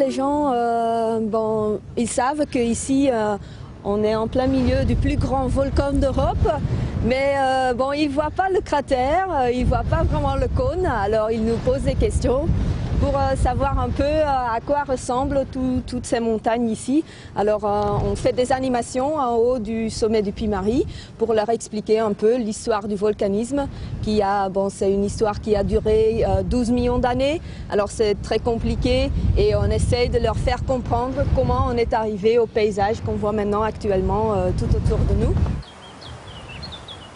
les gens, ils savent qu'ici, on est en plein milieu du plus grand volcan d'Europe, mais ils ne voient pas le cratère, ils ne voient pas vraiment le cône, alors ils nous posent des questions pour savoir un peu à quoi ressemblent toutes ces montagnes ici. Alors on fait des animations en haut du sommet du Puy-Marie pour leur expliquer un peu l'histoire du volcanisme. C'est une histoire qui a duré 12 millions d'années, alors c'est très compliqué et on essaye de leur faire comprendre comment on est arrivé au paysage qu'on voit maintenant actuellement tout autour de nous.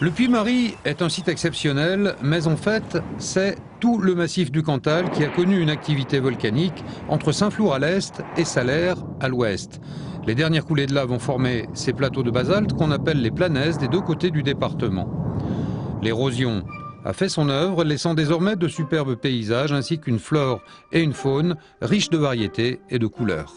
Le Puy-Marie est un site exceptionnel, mais en fait, c'est tout le massif du Cantal qui a connu une activité volcanique entre Saint-Flour à l'est et Salers à l'ouest. Les dernières coulées de lave ont formé ces plateaux de basalte qu'on appelle les planèzes des deux côtés du département. L'érosion a fait son œuvre, laissant désormais de superbes paysages ainsi qu'une flore et une faune riches de variétés et de couleurs.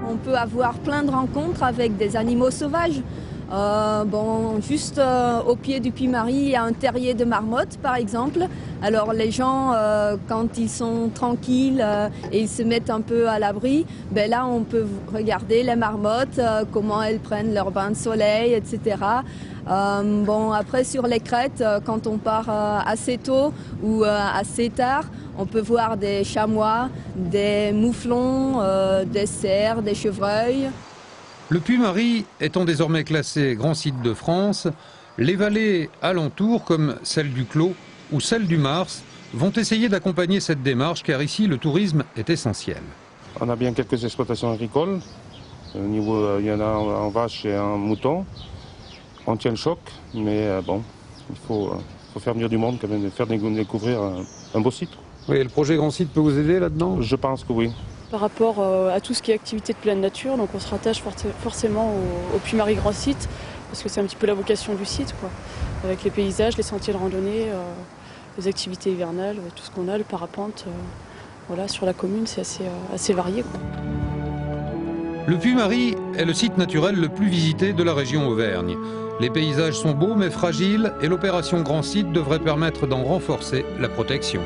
On peut avoir plein de rencontres avec des animaux sauvages. Juste au pied du Puy-Marie, il y a un terrier de marmottes par exemple. Alors les gens, quand ils sont tranquilles et ils se mettent un peu à l'abri, là on peut regarder les marmottes, comment elles prennent leur bain de soleil, etc. Après sur les crêtes, quand on part assez tôt ou assez tard, on peut voir des chamois, des mouflons, des cerfs, des chevreuils. Le Puy-Marie étant désormais classé grand site de France, les vallées alentours, comme celle du Clos ou celle du Mars, vont essayer d'accompagner cette démarche car ici le tourisme est essentiel. On a bien quelques exploitations agricoles. Il y en a en vache et en mouton. On tient le choc, mais il faut faire venir du monde quand même, faire découvrir un beau site. Oui, le projet Grand Site peut vous aider là-dedans? Je pense que oui. Par rapport à tout ce qui est activité de pleine nature, donc on se rattache forcément au Puy-Marie Grand Site, parce que c'est un petit peu la vocation du site, quoi. Avec les paysages, les sentiers de randonnée, les activités hivernales, tout ce qu'on a, le parapente, sur la commune, c'est assez varié, quoi. Le Puy-Marie est le site naturel le plus visité de la région Auvergne. Les paysages sont beaux mais fragiles et l'opération Grand Site devrait permettre d'en renforcer la protection.